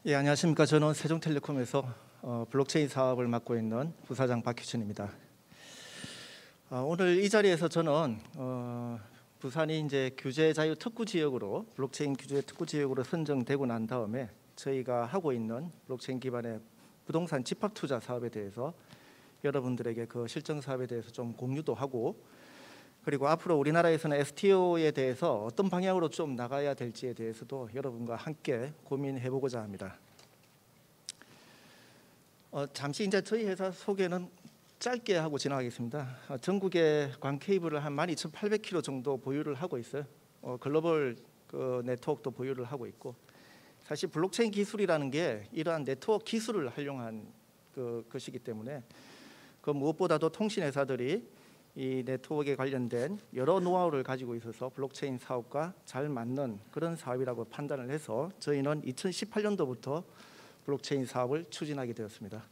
예, 안녕하십니까. 저는 세종텔레콤에서 블록체인 사업을 맡고 있는 부사장 박희춘입니다. 오늘 이 자리에서 저는 부산이 이제 규제 자유 특구 지역으로 블록체인 규제 특구 지역으로 선정되고 난 다음에 저희가 하고 있는 블록체인 기반의 부동산 집합 투자 사업에 대해서 여러분들에게 그 실정 사업에 대해서 좀 공유도 하고, 그리고 앞으로 우리나라에서는 STO에 대해서 어떤 방향으로 좀 나가야 될지에 대해서도 여러분과 함께 고민해보고자 합니다. 잠시 이제 저희 회사 소개는 짧게 하고 지나가겠습니다. 전국에 광 케이블을 한 12,800km 정도 보유를 하고 있어요. 글로벌 네트워크도 보유를 하고 있고, 사실 블록체인 기술이라는 게 이러한 네트워크 기술을 활용한 것이기 때문에 그 무엇보다도 통신 회사들이 이 네트워크에 관련된 여러 노하우를 가지고 있어서 블록체인 사업과 잘 맞는 그런 사업이라고 판단을 해서 저희는 2018년도부터 블록체인 사업을 추진하게 되었습니다.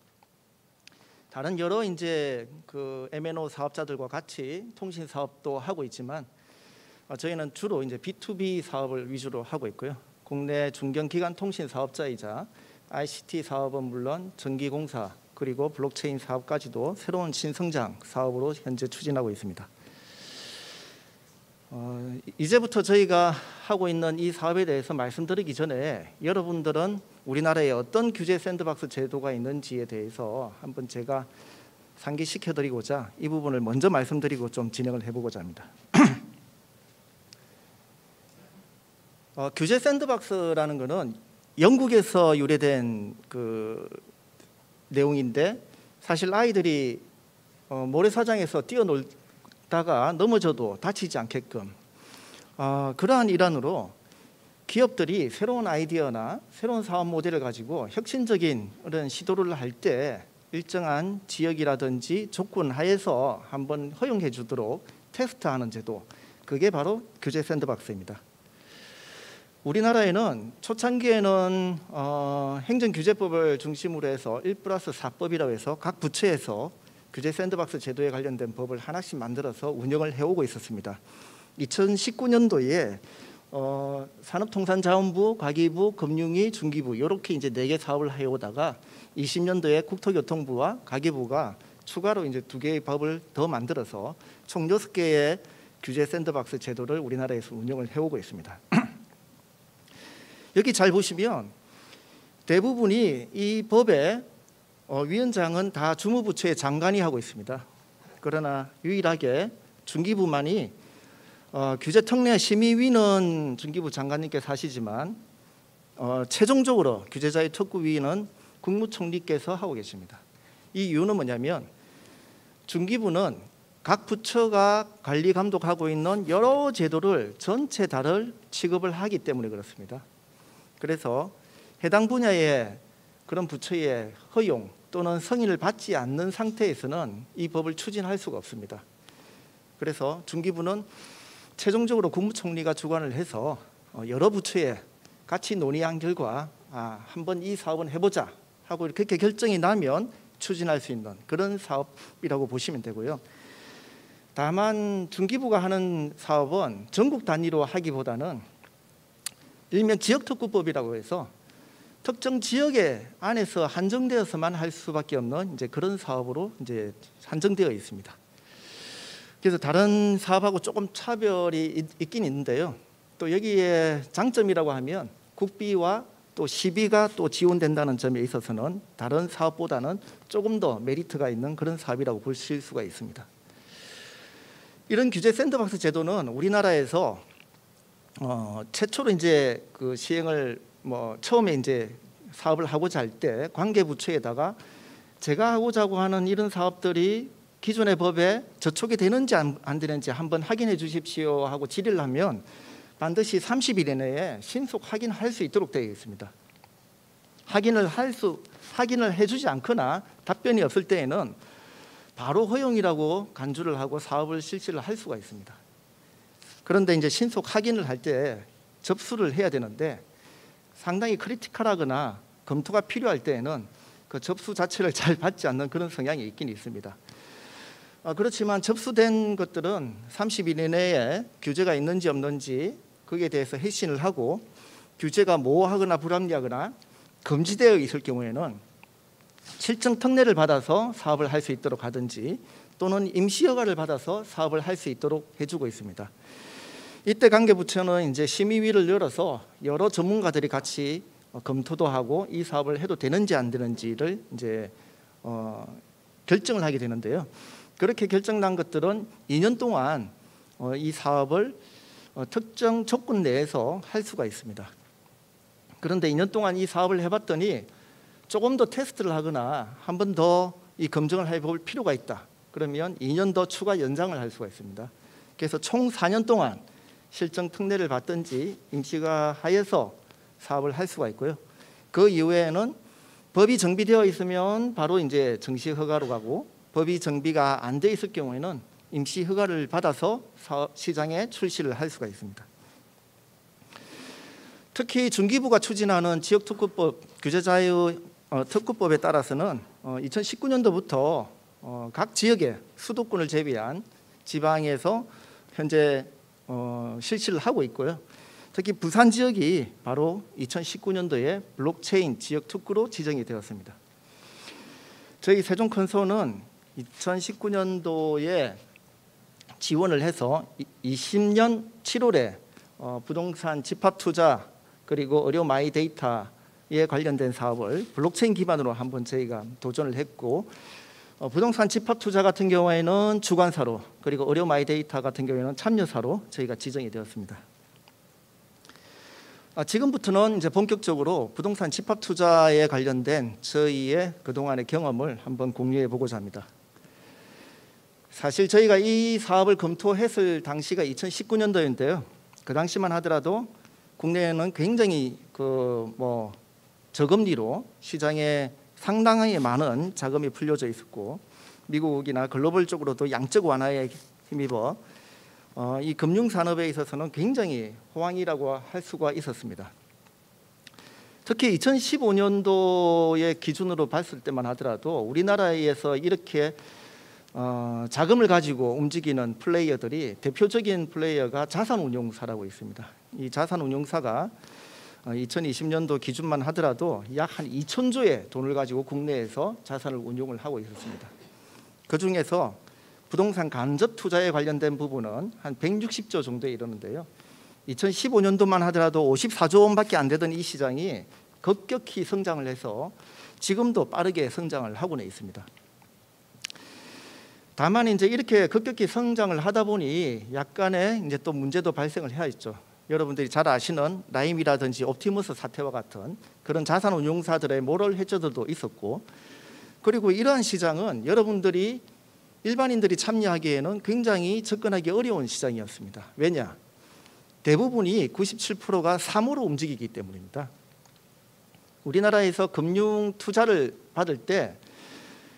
다른 여러 이제 그 MNO 사업자들과 같이 통신 사업도 하고 있지만 저희는 주로 이제 B2B 사업을 위주로 하고 있고요. 국내 중견기관 통신 사업자이자 ICT 사업은 물론 전기공사 그리고 블록체인 사업까지도 새로운 신성장 사업으로 현재 추진하고 있습니다. 이제부터 저희가 하고 있는 이 사업에 대해서 말씀드리기 전에 여러분들은 우리나라에 어떤 규제 샌드박스 제도가 있는지에 대해서 한번 제가 상기시켜드리고자 이 부분을 먼저 말씀드리고 좀 진행을 해보고자 합니다. 규제 샌드박스라는 것은 영국에서 유래된 그 내용인데, 사실 아이들이 모래사장에서 뛰어놀다가 넘어져도 다치지 않게끔 그러한 일환으로 기업들이 새로운 아이디어나 새로운 사업 모델을 가지고 혁신적인 그런 시도를 할 때 일정한 지역이라든지 조건 하에서 한번 허용해 주도록 테스트하는 제도, 그게 바로 규제 샌드박스입니다. 우리나라에는 초창기에는 행정규제법을 중심으로 해서 1+4법이라고 해서 각 부처에서 규제 샌드박스 제도에 관련된 법을 하나씩 만들어서 운영을 해오고 있었습니다. 2019년도에 산업통상자원부, 과기부, 금융위, 중기부 이렇게 이제 4개 사업을 해오다가 20년도에 국토교통부와 과기부가 추가로 이제 2개의 법을 더 만들어서 총 6개의 규제 샌드박스 제도를 우리나라에서 운영을 해오고 있습니다. 여기 잘 보시면 대부분이 이 법의 위원장은 다 주무부처의 장관이 하고 있습니다. 그러나 유일하게 중기부만이 규제특례 심의위는 중기부 장관님께서 하시지만 최종적으로 규제자의 특구위는 국무총리께서 하고 계십니다. 이 이유는 뭐냐면 중기부는 각 부처가 관리 감독하고 있는 여러 제도를 전체 다를 취급을 하기 때문에 그렇습니다. 그래서 해당 분야의 그런 부처의 허용 또는 승인을 받지 않는 상태에서는 이 법을 추진할 수가 없습니다. 그래서 중기부는 최종적으로 국무총리가 주관을 해서 여러 부처에 같이 논의한 결과 한번 이 사업은 해보자 하고 그렇게 결정이 나면 추진할 수 있는 그런 사업이라고 보시면 되고요. 다만 중기부가 하는 사업은 전국 단위로 하기보다는 일명 지역특구법이라고 해서 특정 지역의 안에서 한정되어서만 할 수밖에 없는 이제 그런 사업으로 이제 한정되어 있습니다. 그래서 다른 사업하고 조금 차별이 있긴 있는데요. 또 여기에 장점이라고 하면 국비와 또 시비가 또 지원된다는 점에 있어서는 다른 사업보다는 조금 더 메리트가 있는 그런 사업이라고 보실 수가 있습니다. 이런 규제 샌드박스 제도는 우리나라에서 최초로 이제 그 시행을 처음에 이제 사업을 하고자 할 때 관계 부처에다가 제가 하고자 하는 이런 사업들이 기존의 법에 저촉이 되는지 안 되는지 한번 확인해 주십시오 하고 질의를 하면 반드시 30일 이내에 신속 확인할 수 있도록 되어 있습니다. 확인을 해주지 않거나 답변이 없을 때에는 바로 허용이라고 간주를 하고 사업을 실시를 할 수가 있습니다. 그런데 이제 신속 확인을 할 때 접수를 해야 되는데 상당히 크리티컬하거나 검토가 필요할 때에는 그 접수 자체를 잘 받지 않는 그런 성향이 있긴 있습니다. 그렇지만 접수된 것들은 30일 이내에 규제가 있는지 없는지 거기에 대해서 회신을 하고 규제가 모호하거나 불합리하거나 금지되어 있을 경우에는 실정 특례를 받아서 사업을 할 수 있도록 하든지 또는 임시 허가를 받아서 사업을 할 수 있도록 해주고 있습니다. 이때 관계부처는 이제 심의위를 열어서 여러 전문가들이 같이 검토도 하고 이 사업을 해도 되는지 안 되는지를 이제 결정을 하게 되는데요. 그렇게 결정난 것들은 2년 동안 이 사업을 특정 조건 내에서 할 수가 있습니다. 그런데 2년 동안 이 사업을 해봤더니 조금 더 테스트를 하거나 한 번 더 이 검증을 해볼 필요가 있다. 그러면 2년 더 추가 연장을 할 수가 있습니다. 그래서 총 4년 동안 실정 특례를 받든지 임시가 하여서 사업을 할 수가 있고요. 그 이후에는 법이 정비되어 있으면 바로 이제 정시 허가로 가고 법이 정비가 안 돼 있을 경우에는 임시 허가를 받아서 시장에 출시를 할 수가 있습니다. 특히 중기부가 추진하는 지역특구법 규제자유 특구법에 따라서는 2019년도부터 각 지역에 수도권을 제외한 지방에서 현재 실시를 하고 있고요. 특히 부산 지역이 바로 2019년도에 블록체인 지역특구로 지정이 되었습니다. 저희 세종컨소는 2019년도에 지원을 해서 20년 7월에 부동산 집합투자 그리고 의료 마이데이터에 관련된 사업을 블록체인 기반으로 한번 저희가 도전을 했고, 부동산 집합투자 같은 경우에는 주관사로, 그리고 의료 마이데이터 같은 경우에는 참여사로 저희가 지정이 되었습니다. 지금부터는 이제 본격적으로 부동산 집합투자에 관련된 저희의 그동안의 경험을 한번 공유해 보고자 합니다. 사실 저희가 이 사업을 검토했을 당시가 2019년도인데요. 그 당시만 하더라도 국내에는 굉장히 저금리로 시장에 상당히 많은 자금이 풀려져 있었고, 미국이나 글로벌 쪽으로도 양적 완화에 힘입어 이 금융 산업에 있어서는 굉장히 호황이라고 할 수가 있었습니다. 특히 2015년도의 기준으로 봤을 때만 하더라도 우리나라에서 이렇게 자금을 가지고 움직이는 플레이어들이, 대표적인 플레이어가 자산운용사라고 있습니다. 이 자산운용사가 2020년도 기준만 하더라도 약 한 2,000조의 돈을 가지고 국내에서 자산을 운용을 하고 있었습니다. 그중에서 부동산 간접 투자에 관련된 부분은 한 160조 정도에 이르는데요. 2015년도만 하더라도 54조 원밖에 안 되던 이 시장이 급격히 성장을 해서 지금도 빠르게 성장을 하고는 있습니다. 다만 이제 이렇게 급격히 성장을 하다 보니 약간의 이제 또 문제도 발생을 해야 있죠. 여러분들이 잘 아시는 라임이라든지 옵티머스 사태와 같은 그런 자산 운용사들의 모럴 해저들도 있었고, 그리고 이러한 시장은 여러분들이 일반인들이 참여하기에는 굉장히 접근하기 어려운 시장이었습니다. 왜냐? 대부분이 97%가 사모로 움직이기 때문입니다. 우리나라에서 금융 투자를 받을 때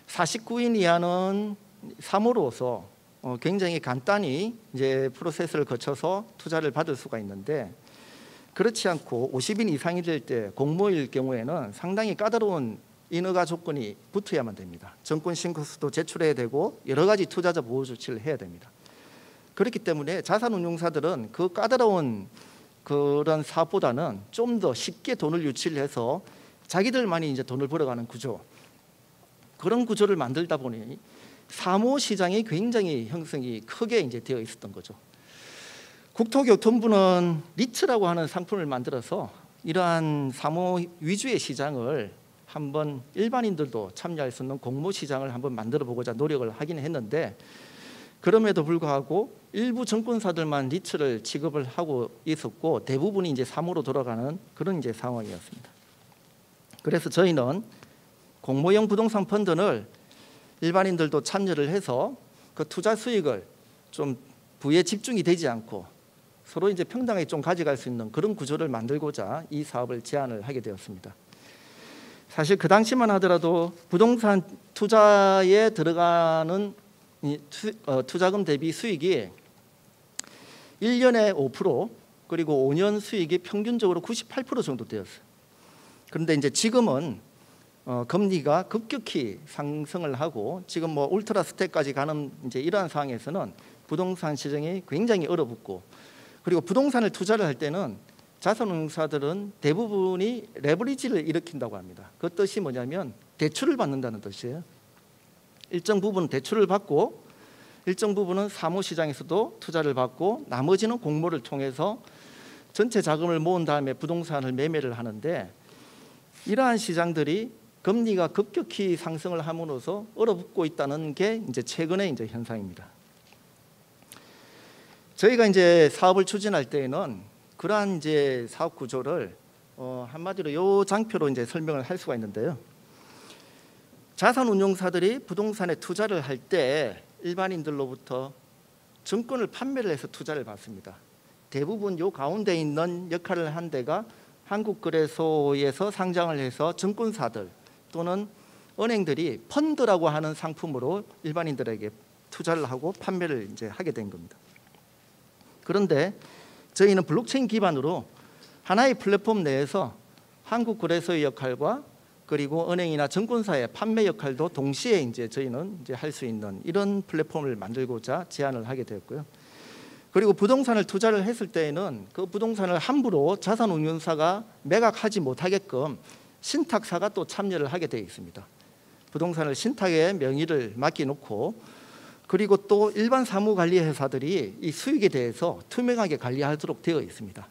49인 이하는 사모로서 굉장히 간단히 이제 프로세스를 거쳐서 투자를 받을 수가 있는데, 그렇지 않고 50인 이상이 될 때 공모일 경우에는 상당히 까다로운 인허가 조건이 붙어야만 됩니다. 정권 신고서도 제출해야 되고 여러 가지 투자자 보호 조치를 해야 됩니다. 그렇기 때문에 자산운용사들은 그 까다로운 그런 사업보다는 좀 더 쉽게 돈을 유치를 해서 자기들만이 이제 돈을 벌어가는 구조, 그런 구조를 만들다 보니 사모 시장이 굉장히 형성이 크게 이제 되어 있었던 거죠. 국토교통부는 리츠라고 하는 상품을 만들어서 이러한 사모 위주의 시장을 한번 일반인들도 참여할 수 있는 공모 시장을 한번 만들어 보고자 노력을 하긴 했는데, 그럼에도 불구하고 일부 정권사들만 리츠를 취급을 하고 있었고 대부분이 이제 사모로 돌아가는 그런 이제 상황이었습니다. 그래서 저희는 공모형 부동산 펀드를 일반인들도 참여를 해서 그 투자 수익을 좀 부에 집중이 되지 않고 서로 이제 평등하게 좀 가져갈 수 있는 그런 구조를 만들고자 이 사업을 제안을 하게 되었습니다. 사실 그 당시만 하더라도 부동산 투자에 들어가는 투자금 대비 수익이 1년에 5% 그리고 5년 수익이 평균적으로 98% 정도 되었어요. 그런데 이제 지금은 금리가 급격히 상승을 하고 지금 뭐 울트라 스택까지 가는 이제 이러한 상황에서는 부동산 시장이 굉장히 얼어붙고, 그리고 부동산을 투자를 할 때는 자산운용사들은 대부분이 레버리지를 일으킨다고 합니다. 그 뜻이 뭐냐면 대출을 받는다는 뜻이에요. 일정 부분은 대출을 받고 일정 부분은 사무시장에서도 투자를 받고 나머지는 공모를 통해서 전체 자금을 모은 다음에 부동산을 매매를 하는데, 이러한 시장들이 금리가 급격히 상승을 함으로써 얼어붙고 있다는 게 이제 최근의 이제 현상입니다. 저희가 이제 사업을 추진할 때에는 그러한 이제 사업 구조를 한마디로 요 장표로 이제 설명을 할 수가 있는데요. 자산운용사들이 부동산에 투자를 할 때 일반인들로부터 증권을 판매를 해서 투자를 받습니다. 대부분 요 가운데 있는 역할을 한 데가 한국거래소에서 상장을 해서 증권사들 또는 은행들이 펀드라고 하는 상품으로 일반인들에게 투자를 하고 판매를 이제 하게 된 겁니다. 그런데 저희는 블록체인 기반으로 하나의 플랫폼 내에서 한국거래소의 역할과 그리고 은행이나 증권사의 판매 역할도 동시에 이제 저희는 이제 할 수 있는 이런 플랫폼을 만들고자 제안을 하게 되었고요. 그리고 부동산을 투자를 했을 때에는 그 부동산을 함부로 자산운용사가 매각하지 못하게끔 신탁사가 또 참여를 하게 되어 있습니다. 부동산을 신탁의 명의를 맡겨놓고 그리고 또 일반 사무관리회사들이 이 수익에 대해서 투명하게 관리하도록 되어 있습니다.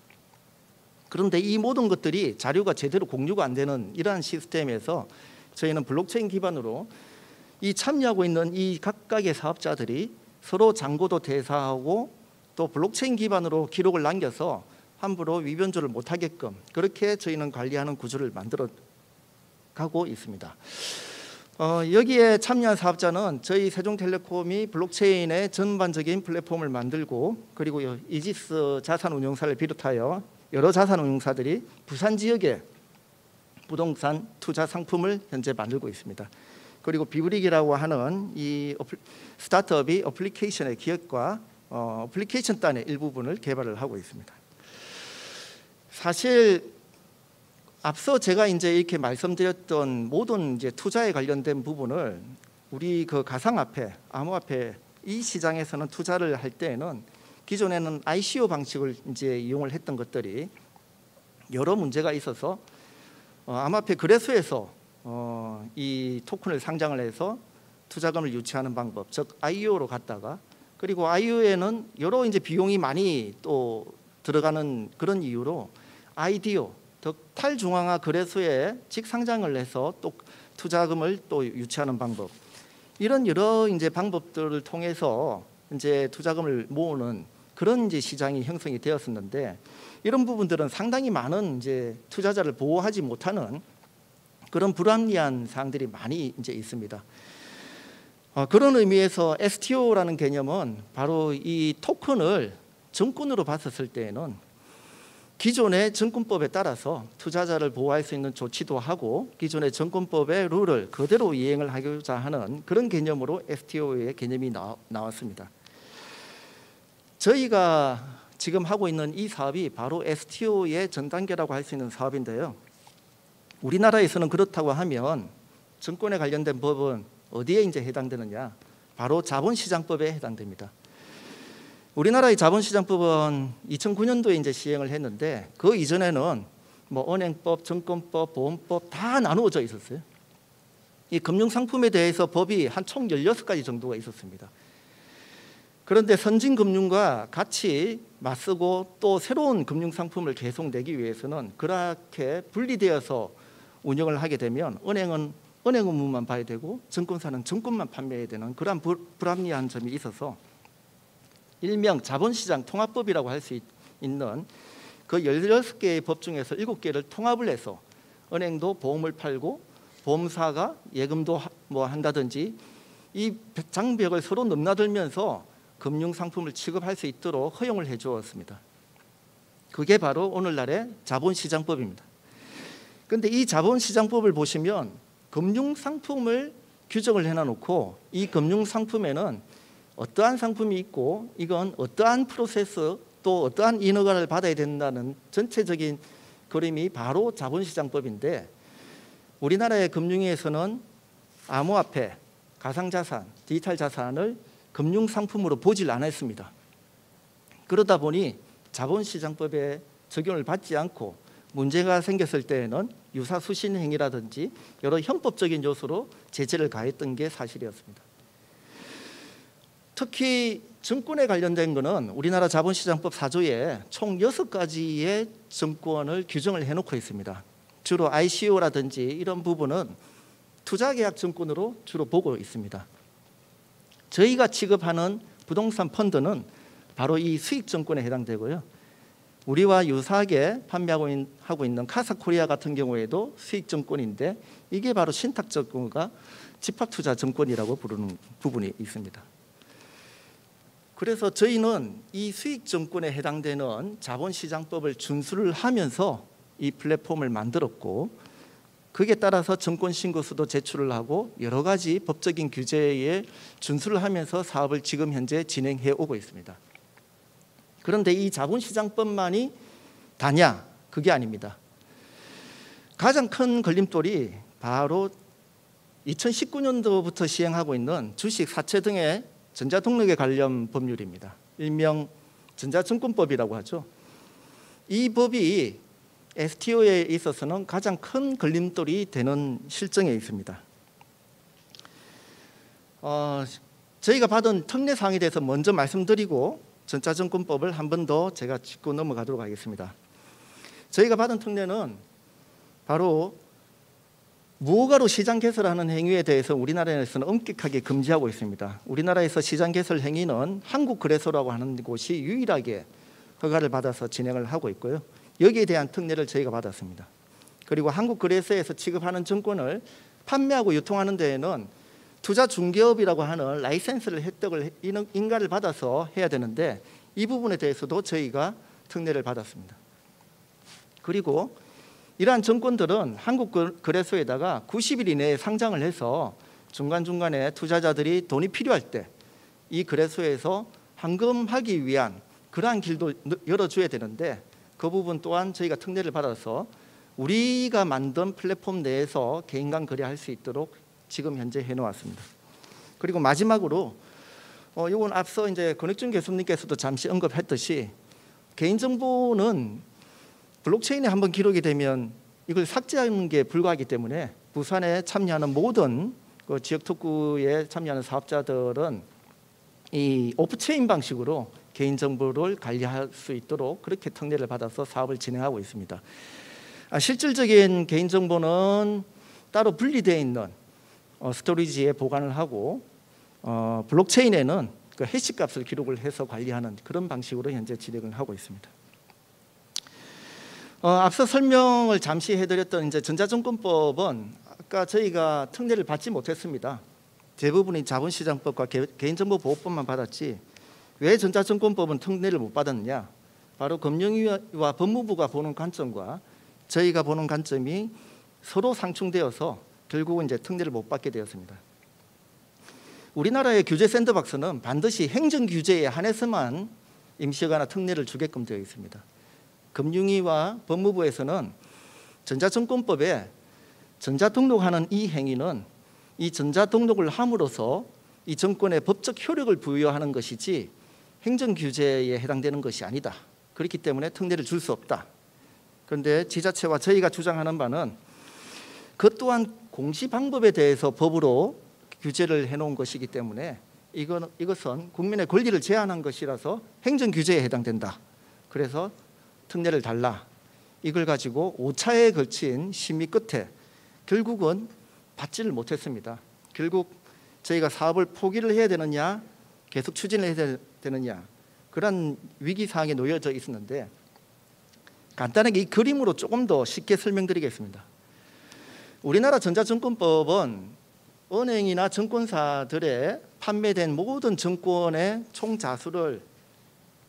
그런데 이 모든 것들이 자료가 제대로 공유가 안 되는 이러한 시스템에서 저희는 블록체인 기반으로 이 참여하고 있는 이 각각의 사업자들이 서로 잔고도 대사하고 또 블록체인 기반으로 기록을 남겨서 함부로 위변조를 못하게끔 그렇게 저희는 관리하는 구조를 만들어 가고 있습니다. 여기에 참여한 사업자는 저희 세종텔레콤이 블록체인의 전반적인 플랫폼을 만들고 그리고 이지스 자산운용사를 비롯하여 여러 자산운용사들이 부산 지역에 부동산 투자 상품을 현재 만들고 있습니다. 그리고 비브릭이라고 하는 이 스타트업이 어플리케이션의 기획과 어플리케이션 단의 일부분을 개발을 하고 있습니다. 사실 앞서 제가 이제 이렇게 말씀드렸던 모든 이제 투자에 관련된 부분을 우리 그 가상화폐, 암호화폐 이 시장에서는 투자를 할 때에는 기존에는 ICO 방식을 이제 이용을 했던 것들이 여러 문제가 있어서 암호화폐 거래소에서 이 토큰을 상장을 해서 투자금을 유치하는 방법, 즉 IO로 갔다가 그리고 IO에는 여러 이제 비용이 많이 또 들어가는 그런 이유로 IDO, 즉 탈중앙화 거래소에 직상장을 해서 또 투자금을 또 유치하는 방법, 이런 여러 이제 방법들을 통해서 이제 투자금을 모으는 그런 이제 시장이 형성이 되었었는데, 이런 부분들은 상당히 많은 이제 투자자를 보호하지 못하는 그런 불합리한 사항들이 많이 이제 있습니다. 그런 의미에서 STO라는 개념은 바로 이 토큰을 증권으로 봤었을 때에는 기존의 증권법에 따라서 투자자를 보호할 수 있는 조치도 하고 기존의 증권법의 룰을 그대로 이행을 하고자 하는 그런 개념으로 STO의 개념이 나왔습니다. 저희가 지금 하고 있는 이 사업이 바로 STO의 전 단계라고 할 수 있는 사업인데요. 우리나라에서는 그렇다고 하면 증권에 관련된 법은 어디에 이제 해당되느냐? 바로 자본시장법에 해당됩니다. 우리나라의 자본시장법은 2009년도에 이제 시행을 했는데 그 이전에는 뭐 은행법, 증권법, 보험법 다 나누어져 있었어요. 이 금융상품에 대해서 법이 한 총 16가지 정도가 있었습니다. 그런데 선진금융과 같이 맞서고 또 새로운 금융상품을 계속 내기 위해서는 그렇게 분리되어서 운영을 하게 되면 은행은 은행 업무만 봐야 되고 증권사는 증권만 판매해야 되는 그러한 불합리한 점이 있어서 일명 자본시장 통합법이라고 할 수 있는 그 16개의 법 중에서 7개를 통합을 해서 은행도 보험을 팔고 보험사가 예금도 뭐 한다든지 이 장벽을 서로 넘나들면서 금융상품을 취급할 수 있도록 허용을 해 주었습니다. 그게 바로 오늘날의 자본시장법입니다. 그런데 이 자본시장법을 보시면 금융상품을 규정을 해놔놓고 이 금융상품에는 어떠한 상품이 있고 이건 어떠한 프로세스 또 어떠한 인허가를 받아야 된다는 전체적인 그림이 바로 자본시장법인데, 우리나라의 금융위에서는 암호화폐, 가상자산, 디지털 자산을 금융상품으로 보질 않았습니다. 그러다 보니 자본시장법에 적용을 받지 않고 문제가 생겼을 때에는 유사수신 행위라든지 여러 형법적인 요소로 제재를 가했던 게 사실이었습니다. 특히 증권에 관련된 것은 우리나라 자본시장법 4조에 총 6가지의 증권을 규정을 해놓고 있습니다. 주로 ICO라든지 이런 부분은 투자계약 증권으로 주로 보고 있습니다. 저희가 취급하는 부동산 펀드는 바로 이 수익증권에 해당되고요. 우리와 유사하게 판매하고 있는 카사코리아 같은 경우에도 수익증권인데 이게 바로 신탁증권과 집합투자증권이라고 부르는 부분이 있습니다. 그래서 저희는 이 수익증권에 해당되는 자본시장법을 준수를 하면서 이 플랫폼을 만들었고 그에 따라서 증권신고서도 제출을 하고 여러 가지 법적인 규제에 준수를 하면서 사업을 지금 현재 진행해 오고 있습니다. 그런데 이 자본시장법만이 다냐? 그게 아닙니다. 가장 큰 걸림돌이 바로 2019년도부터 시행하고 있는 주식 사채 등의 전자등록에 관련 법률입니다. 일명 전자증권법이라고 하죠. 이 법이 STO에 있어서는 가장 큰 걸림돌이 되는 실정에 있습니다. 저희가 받은 특례사항에 대해서 먼저 말씀드리고 전자증권법을 한 번 더 제가 짚고 넘어가도록 하겠습니다. 저희가 받은 특례는 바로 무허가로 시장 개설하는 행위에 대해서 우리나라에서는 엄격하게 금지하고 있습니다. 우리나라에서 시장 개설 행위는 한국거래소라고 하는 곳이 유일하게 허가를 받아서 진행을 하고 있고요. 여기에 대한 특례를 저희가 받았습니다. 그리고 한국거래소에서 취급하는 증권을 판매하고 유통하는 데에는 투자중개업이라고 하는 라이센스를 혜택을 인가를 받아서 해야 되는데 이 부분에 대해서도 저희가 특례를 받았습니다. 그리고 이러한 증권들은 한국거래소에다가 90일 이내에 상장을 해서 중간중간에 투자자들이 돈이 필요할 때 이 거래소에서 환금하기 위한 그러한 길도 열어줘야 되는데 그 부분 또한 저희가 특례를 받아서 우리가 만든 플랫폼 내에서 개인 간 거래할 수 있도록 지금 현재 해놓았습니다. 그리고 마지막으로 이건 앞서 이제 권익준 교수님께서도 잠시 언급했듯이 개인정보는 블록체인에 한번 기록이 되면 이걸 삭제하는 게 불가하기 때문에 부산에 참여하는 모든 그 지역 특구에 참여하는 사업자들은 이 오프체인 방식으로 개인정보를 관리할 수 있도록 그렇게 특례를 받아서 사업을 진행하고 있습니다. 실질적인 개인정보는 따로 분리되어 있는 스토리지에 보관을 하고 블록체인에는 그 해시값을 기록을 해서 관리하는 그런 방식으로 현재 진행을 하고 있습니다. 앞서 설명을 잠시 해드렸던 이제 전자증권법은 아까 저희가 특례를 받지 못했습니다. 대부분이 자본시장법과 개인정보보호법만 받았지 왜 전자증권법은 특례를 못 받았느냐? 바로 금융위와 법무부가 보는 관점과 저희가 보는 관점이 서로 상충되어서 결국은 이제 특례를 못 받게 되었습니다. 우리나라의 규제 샌드박스는 반드시 행정 규제에 한해서만 임시허가나 특례를 주게끔 되어 있습니다. 금융위와 법무부에서는 전자증권법에 전자등록하는 이 행위는 이 전자등록을 함으로써 이 정권에 법적 효력을 부여하는 것이지 행정규제에 해당되는 것이 아니다. 그렇기 때문에 특례를 줄 수 없다. 그런데 지자체와 저희가 주장하는 바는 그 또한 공시 방법에 대해서 법으로 규제를 해놓은 것이기 때문에 이것은 국민의 권리를 제한한 것이라서 행정규제에 해당된다. 그래서 특례를 달라. 이걸 가지고 5차에 걸친 심의 끝에 결국은 받지를 못했습니다. 결국 저희가 사업을 포기를 해야 되느냐 계속 추진을 해야 되느냐 그런 위기사항에 놓여져 있었는데 간단하게 이 그림으로 조금 더 쉽게 설명드리겠습니다. 우리나라 전자증권법은 은행이나 증권사들의 판매된 모든 증권의 총자수를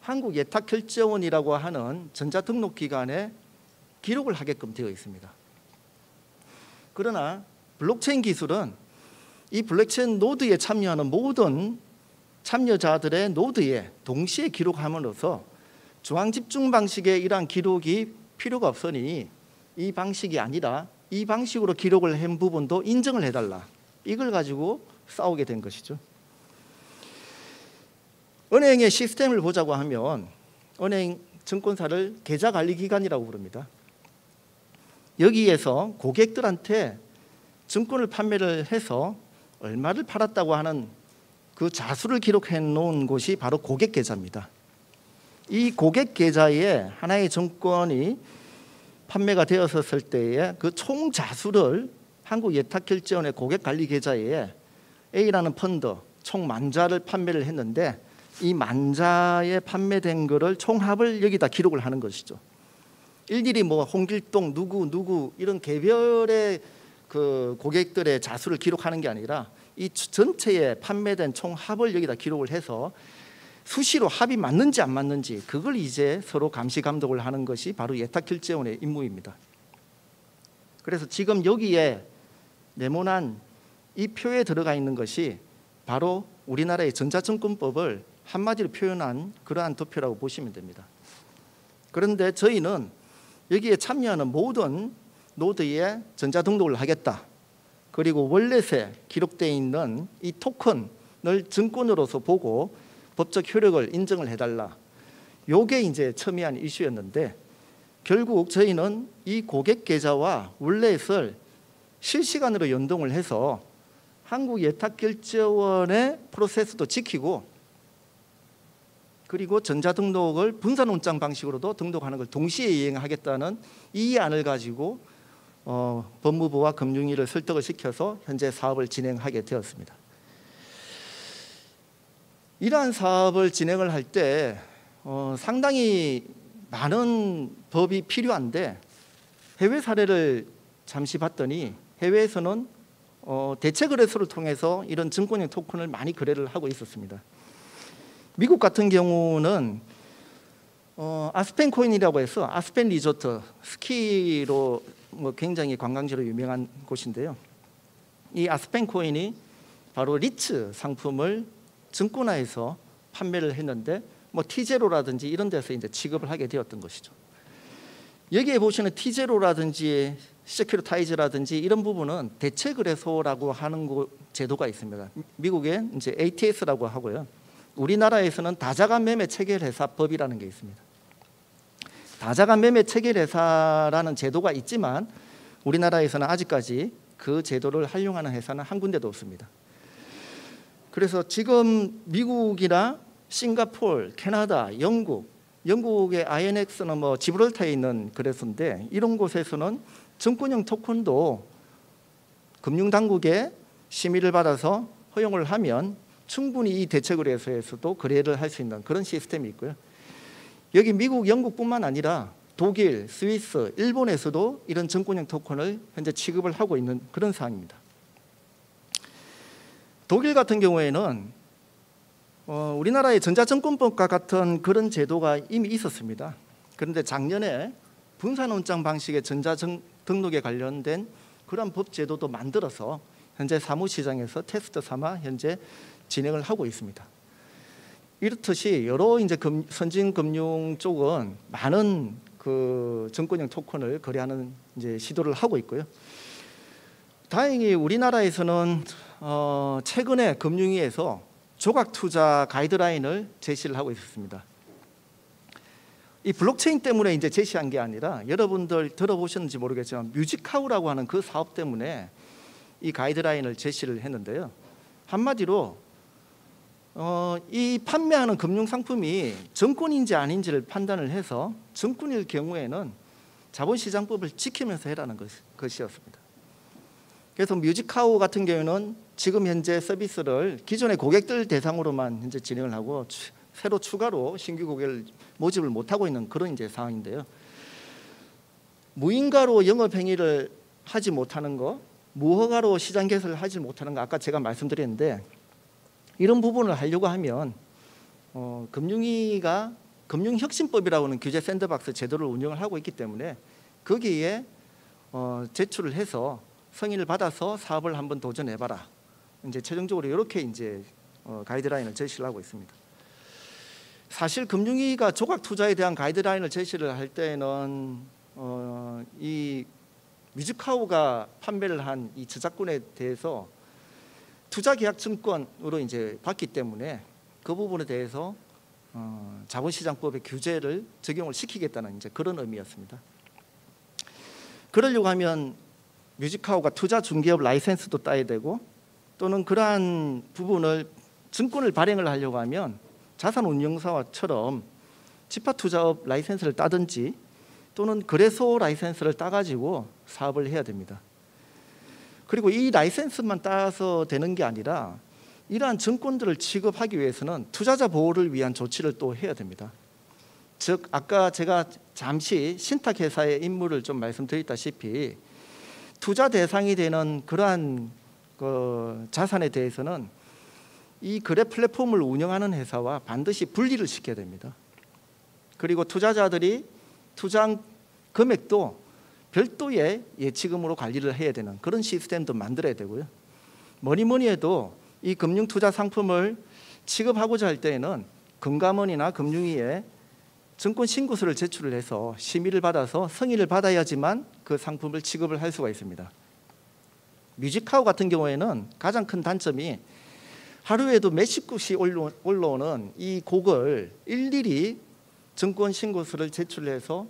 한국예탁결제원이라고 하는 전자등록기관에 기록을 하게끔 되어 있습니다. 그러나 블록체인 기술은 이 블록체인 노드에 참여하는 모든 참여자들의 노드에 동시에 기록함으로써 중앙집중 방식의 이러한 기록이 필요가 없으니 이 방식이 아니라 이 방식으로 기록을 한 부분도 인정을 해달라. 이걸 가지고 싸우게 된 것이죠. 은행의 시스템을 보자고 하면 은행 증권사를 계좌관리기관이라고 부릅니다. 여기에서 고객들한테 증권을 판매를 해서 얼마를 팔았다고 하는 그 자수를 기록해 놓은 곳이 바로 고객계좌입니다. 이 고객계좌에 하나의 증권이 판매가 되었을 때에 그 총 자수를 한국예탁결제원의 고객관리계좌에 A라는 펀드 총 10,000자를 판매를 했는데 이 10,000자에 판매된 거를 총합을 여기다 기록을 하는 것이죠. 일일이 뭐 홍길동 누구 이런 개별의 그 고객들의 자수를 기록하는 게 아니라 이 전체에 판매된 총합을 여기다 기록을 해서 수시로 합이 맞는지 안 맞는지 그걸 이제 서로 감시 감독을 하는 것이 바로 예탁결제원의 임무입니다. 그래서 지금 여기에 네모난 이 표에 들어가 있는 것이 바로 우리나라의 전자증권법을 한마디로 표현한 그러한 도표라고 보시면 됩니다. 그런데 저희는 여기에 참여하는 모든 노드에 전자등록을 하겠다. 그리고 월렛에 기록되어 있는 이 토큰을 증권으로서 보고 법적 효력을 인정을 해달라. 요게 이제 첨예한 이슈였는데 결국 저희는 이 고객 계좌와 월렛을 실시간으로 연동을 해서 한국예탁결제원의 프로세스도 지키고 그리고 전자등록을 분산원장 방식으로도 등록하는 걸 동시에 이행하겠다는 이 안을 가지고 법무부와 금융위를 설득을 시켜서 현재 사업을 진행하게 되었습니다. 이러한 사업을 진행을 할 때 상당히 많은 법이 필요한데 해외 사례를 잠시 봤더니 해외에서는 대체 거래소를 통해서 이런 증권형 토큰을 많이 거래를 하고 있었습니다. 미국 같은 경우는 아스펜 코인이라고 해서 아스펜 리조트 스키로 굉장히 관광지로 유명한 곳인데요. 이 아스펜 코인이 바로 리츠 상품을 증권화해서 판매를 했는데 T0라든지 이런 데서 이제 취급을 하게 되었던 것이죠. 여기에 보시는 T0라든지 세큐리타이즈라든지 이런 부분은 대체 거래소라고 하는 제도가 있습니다. 미국에 이제 ATS라고 하고요. 우리나라에서는 다자간 매매 체결회사법이라는 게 있습니다. 다자간 매매 체결회사라는 제도가 있지만 우리나라에서는 아직까지 그 제도를 활용하는 회사는 한 군데도 없습니다. 그래서 지금 미국이나 싱가포르, 캐나다, 영국의 INX는 지브랄타에 있는 거래소인데 이런 곳에서는 증권형 토큰도 금융당국의 심의를 받아서 허용을 하면 충분히 이 대체거래소에서도 거래를 할 수 있는 그런 시스템이 있고요. 여기 미국, 영국뿐만 아니라 독일, 스위스, 일본에서도 이런 증권형 토큰을 현재 취급을 하고 있는 그런 사항입니다. 독일 같은 경우에는 우리나라의 전자증권법과 같은 그런 제도가 이미 있었습니다. 그런데 작년에 분산원장 방식의 전자등록에 관련된 그런 법 제도도 만들어서 현재 사무시장에서 테스트 삼아 현재 진행을 하고 있습니다. 이렇듯이 여러 이제 선진 금융 쪽은 많은 그 증권형 토큰을 거래하는 이제 시도를 하고 있고요. 다행히 우리나라에서는 최근에 금융위에서 조각 투자 가이드라인을 제시를 하고 있었습니다. 이 블록체인 때문에 이제 제시한 게 아니라 여러분들 들어보셨는지 모르겠지만 뮤직하우라고 하는 그 사업 때문에 이 가이드라인을 제시를 했는데요. 한마디로 이 판매하는 금융 상품이 증권인지 아닌지를 판단을 해서 증권일 경우에는 자본시장법을 지키면서 해라는 것이었습니다. 그래서 뮤직하우 같은 경우는 지금 현재 서비스를 기존의 고객들 대상으로만 현재 진행을 하고 새로 추가로 신규 고객을 모집을 못하고 있는 그런 이제 상황인데요. 무인가로 영업 행위를 하지 못하는 거, 무허가로 시장 개설을 하지 못하는 거 아까 제가 말씀드렸는데 이런 부분을 하려고 하면 금융위가 금융혁신법이라고 하는 규제 샌드박스 제도를 운영을 하고 있기 때문에 거기에 제출을 해서 승인을 받아서 사업을 한번 도전해봐라. 이제 최종적으로 이렇게 이제 가이드라인을 제시를 하고 있습니다. 사실 금융위가 조각 투자에 대한 가이드라인을 제시를 할 때는 이 뮤직하우가 판매를 한 이 저작권에 대해서 투자계약증권으로 이제 봤기 때문에 그 부분에 대해서 자본시장법의 규제를 적용을 시키겠다는 이제 그런 의미였습니다. 그러려고 하면 뮤직하우가 투자 중개업 라이센스도 따야 되고, 또는 그러한 부분을 증권을 발행을 하려고 하면 자산운용사처럼 집합투자업 라이센스를 따든지 또는 거래소 라이센스를 따가지고 사업을 해야 됩니다. 그리고 이 라이센스만 따서 되는 게 아니라 이러한 증권들을 취급하기 위해서는 투자자 보호를 위한 조치를 또 해야 됩니다. 즉 아까 제가 잠시 신탁회사의 임무를 좀 말씀드렸다시피 투자 대상이 되는 그러한 자산에 대해서는 이 거래 플랫폼을 운영하는 회사와 반드시 분리를 시켜야 됩니다. 그리고 투자자들이 투자한 금액도 별도의 예치금으로 관리를 해야 되는 그런 시스템도 만들어야 되고요. 뭐니 해도 이 금융투자 상품을 취급하고자 할 때에는 금감원이나 금융위에 증권 신고서를 제출을 해서 심의를 받아서 승인을 받아야지만 그 상품을 취급을 할 수가 있습니다. 뮤직하우 같은 경우에는 가장 큰 단점이 하루에도 몇십 곳이 올라오는 이 곡을 일일이 증권 신고서를 제출해서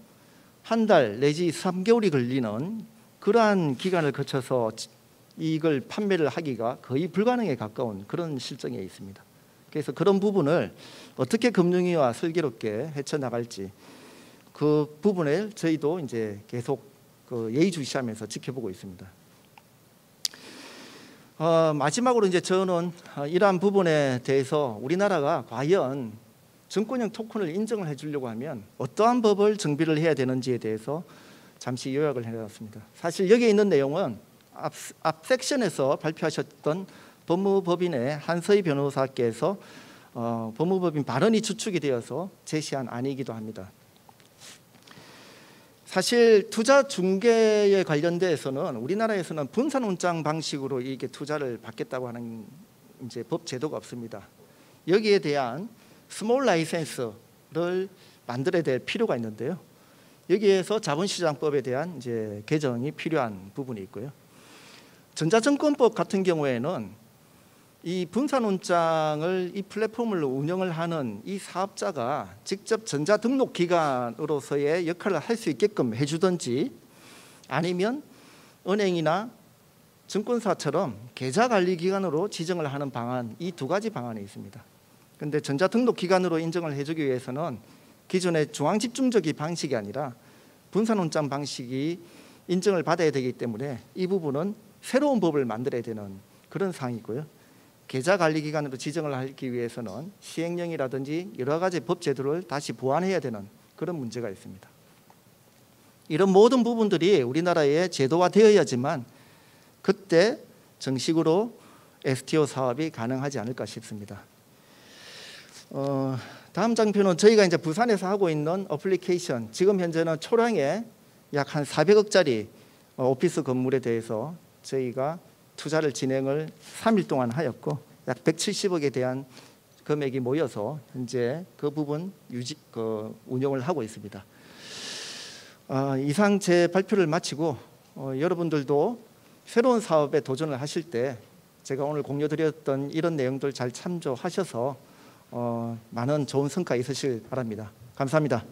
한 달 내지 3개월이 걸리는 그러한 기간을 거쳐서 이걸 판매를 하기가 거의 불가능에 가까운 그런 실정에 있습니다. 그래서 그런 부분을 어떻게 금융위와 슬기롭게 헤쳐나갈지 그 부분을 저희도 이제 계속 예의주시하면서 지켜보고 있습니다. 마지막으로 이제 저는 이러한 부분에 대해서 우리나라가 과연 증권형 토큰을 인정을 해주려고 하면 어떠한 법을 정비를 해야 되는지에 대해서 잠시 요약을 해놨습니다. 사실 여기에 있는 내용은 앞 섹션에서 발표하셨던 법무법인의 한서희 변호사께서 법무법인 발언이 주축이 되어서 제시한 안이기도 합니다. 사실 투자 중개에 관련돼서는 우리나라에서는 분산운장 방식으로 이게 투자를 받겠다고 하는 이제 법 제도가 없습니다. 여기에 대한 스몰 라이센스를 만들어야 될 필요가 있는데요. 여기에서 자본시장법에 대한 이제 개정이 필요한 부분이 있고요. 전자증권법 같은 경우에는 이 분산운장을 이 플랫폼을 운영을 하는 이 사업자가 직접 전자등록기관으로서의 역할을 할 수 있게끔 해주든지 아니면 은행이나 증권사처럼 계좌관리기관으로 지정을 하는 방안, 이 두 가지 방안이 있습니다. 그런데 전자등록기관으로 인정을 해주기 위해서는 기존의 중앙집중적인 방식이 아니라 분산운장 방식이 인정을 받아야 되기 때문에 이 부분은 새로운 법을 만들어야 되는 그런 사항이고요. 계좌관리기관으로 지정을 하기 위해서는 시행령이라든지 여러 가지 법 제도를 다시 보완해야 되는 그런 문제가 있습니다. 이런 모든 부분들이 우리나라에 제도화되어야지만 그때 정식으로 STO 사업이 가능하지 않을까 싶습니다. 다음 장표는 저희가 이제 부산에서 하고 있는 어플리케이션, 지금 현재는 초량에 약 한 400억짜리 오피스 건물에 대해서 저희가 투자를 진행을 3일 동안 하였고 약 170억에 대한 금액이 모여서 현재 그 부분 운영을 하고 있습니다. 이상 제 발표를 마치고 여러분들도 새로운 사업에 도전을 하실 때 제가 오늘 공유드렸던 이런 내용들 잘 참조하셔서 많은 좋은 성과 있으실 바랍니다. 감사합니다.